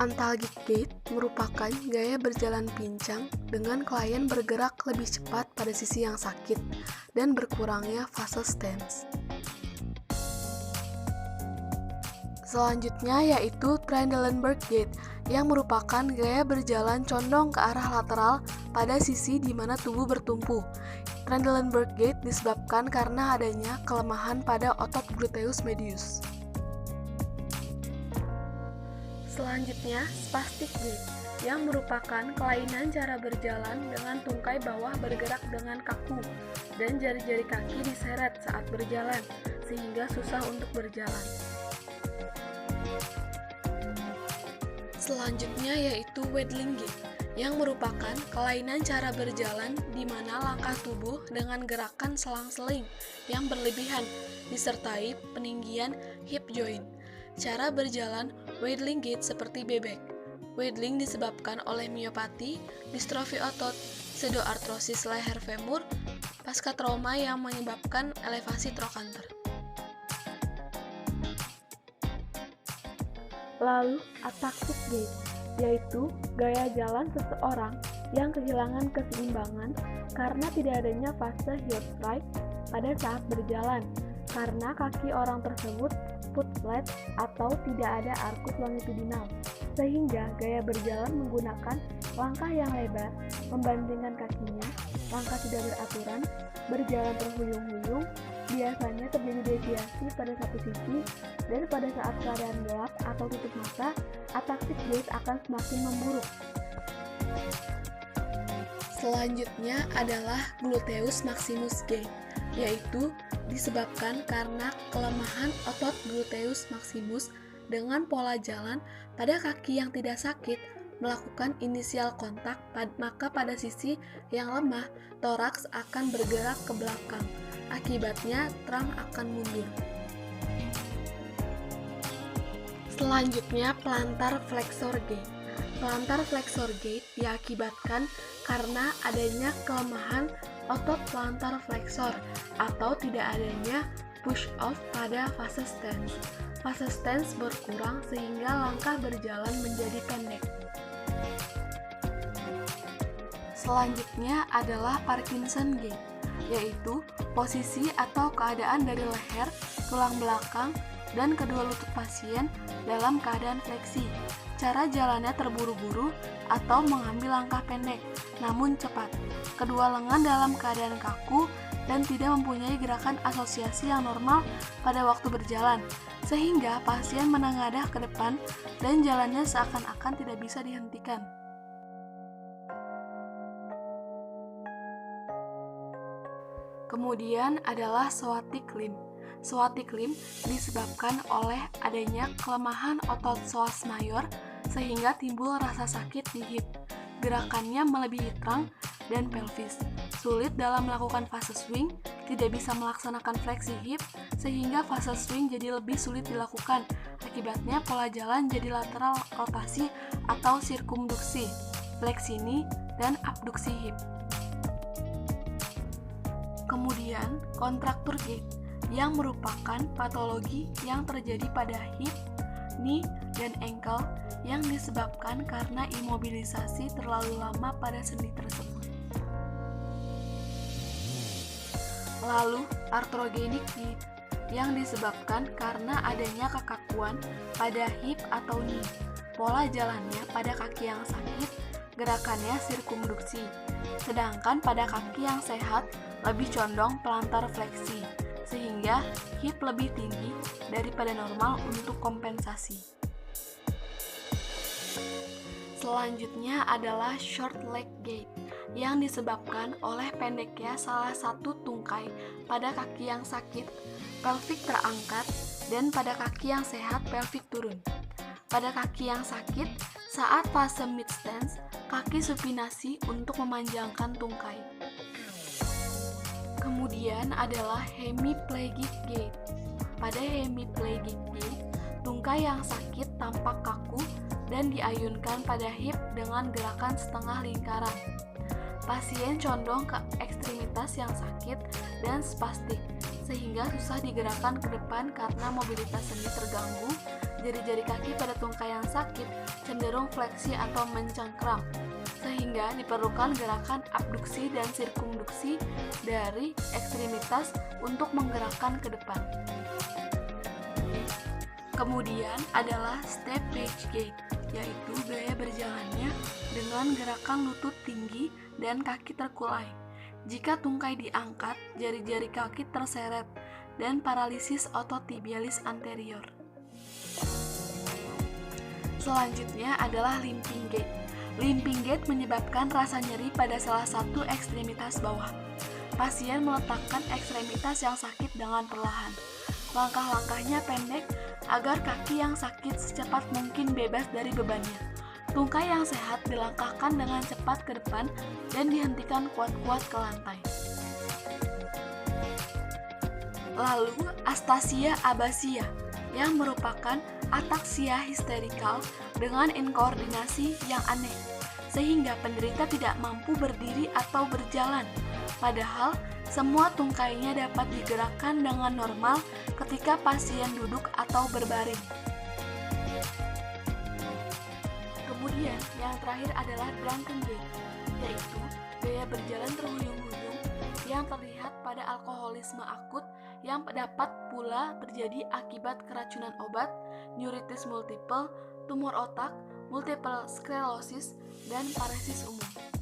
Antalgic gait merupakan gaya berjalan pincang dengan klien bergerak lebih cepat pada sisi yang sakit dan berkurangnya fase stance. Selanjutnya yaitu Trendelenburg gait yang merupakan gaya berjalan condong ke arah lateral pada sisi di mana tubuh bertumpu. Trendelenburg gait disebabkan karena adanya kelemahan pada otot gluteus medius. Selanjutnya, spastic gait yang merupakan kelainan cara berjalan dengan tungkai bawah bergerak dengan kaku dan jari-jari kaki diseret saat berjalan sehingga susah untuk berjalan. Selanjutnya yaitu waddling gait yang merupakan kelainan cara berjalan di mana langkah tubuh dengan gerakan selang-seling yang berlebihan disertai peninggian hip joint. Cara berjalan waddling gait seperti bebek. Waddling disebabkan oleh miopati, distrofi otot, pseudoartrosis leher femur, pasca trauma yang menyebabkan elevasi trochanter. Lalu, ataxic gait, yaitu gaya jalan seseorang yang kehilangan keseimbangan karena tidak adanya fase heel strike pada saat berjalan, karena kaki orang tersebut foot flat atau tidak ada arkus longitudinal, sehingga gaya berjalan menggunakan langkah yang lebar, membandingkan kakinya, langkah tidak beraturan, berjalan terhuyung-huyung, biasanya terjadi deviasi pada satu sisi, dan pada saat keadaan gelap atau tutup mata, ataxic gait akan semakin memburuk. Selanjutnya adalah gluteus maximus gait, yaitu disebabkan karena kelemahan otot gluteus maximus dengan pola jalan pada kaki yang tidak sakit melakukan inisial kontak, maka pada sisi yang lemah, toraks akan bergerak ke belakang. Akibatnya, trunk akan mundur. Selanjutnya, plantar flexor gait. Plantar flexor gait diakibatkan karena adanya kelemahan otot plantar flexor atau tidak adanya push off pada fase stance. Fase stance berkurang sehingga langkah berjalan menjadi pendek. Selanjutnya adalah Parkinson gait, yaitu posisi atau keadaan dari leher, tulang belakang, dan kedua lutut pasien dalam keadaan fleksi. Cara jalannya terburu-buru atau mengambil langkah pendek, namun cepat. Kedua lengan dalam keadaan kaku dan tidak mempunyai gerakan asosiasi yang normal pada waktu berjalan, sehingga pasien menengadah ke depan dan jalannya seakan-akan tidak bisa dihentikan. Kemudian adalah sciatic limb. Sciatic limb disebabkan oleh adanya kelemahan otot psoas major sehingga timbul rasa sakit di hip. Gerakannya melebihi trunk dan pelvis. Sulit dalam melakukan fase swing, tidak bisa melaksanakan fleksi hip sehingga fase swing jadi lebih sulit dilakukan. Akibatnya pola jalan jadi lateral rotasi atau sirkumduksi, fleksini, dan abduksi hip. Kemudian, kontraktur gait yang merupakan patologi yang terjadi pada hip, knee, dan ankle yang disebabkan karena imobilisasi terlalu lama pada sendi tersebut. Lalu, arthrogenic gait yang disebabkan karena adanya kekakuan pada hip atau knee. Pola jalannya pada kaki yang sakit, gerakannya sirkumduksi, sedangkan pada kaki yang sehat lebih condong plantar fleksi, sehingga hip lebih tinggi daripada normal untuk kompensasi. Selanjutnya adalah short leg gait yang disebabkan oleh pendeknya salah satu tungkai pada kaki yang sakit, pelvik terangkat, dan pada kaki yang sehat pelvik turun. Pada kaki yang sakit, saat fase mid stance, kaki supinasi untuk memanjangkan tungkai. Kemudian adalah hemiplegic gait. Pada hemiplegic gait, tungkai yang sakit tampak kaku dan diayunkan pada hip dengan gerakan setengah lingkaran. Pasien condong ke ekstremitas yang sakit dan spastik, sehingga susah digerakkan ke depan karena mobilitas sendi terganggu Jari-jari kaki pada tungkai yang sakit cenderung fleksi atau mencengkram, sehingga diperlukan gerakan abduksi dan sirkumduksi dari ekstremitas untuk menggerakkan ke depan. Kemudian adalah step page gait, yaitu gaya berjalannya dengan gerakan lutut tinggi dan kaki terkulai. Jika tungkai diangkat, jari-jari kaki terseret dan paralisis otot tibialis anterior. Selanjutnya adalah limping gait. Limping gait menyebabkan rasa nyeri pada salah satu ekstremitas bawah. Pasien meletakkan ekstremitas yang sakit dengan perlahan. Langkah-langkahnya pendek agar kaki yang sakit secepat mungkin bebas dari bebannya. Tungkai yang sehat dilangkahkan dengan cepat ke depan dan dihentikan kuat-kuat ke lantai. Lalu, astasia abasia yang merupakan ataksia histerikal dengan inkoordinasi yang aneh, sehingga penderita tidak mampu berdiri atau berjalan, padahal semua tungkainya dapat digerakkan dengan normal ketika pasien duduk atau berbaring. Kemudian, yang terakhir adalah drunken gait, yaitu gaya berjalan terhuyung-huyung yang terlihat pada alkoholisme akut yang dapat pula terjadi akibat keracunan obat, neuritis multiple, tumor otak, multiple sklerosis, dan paresis umum.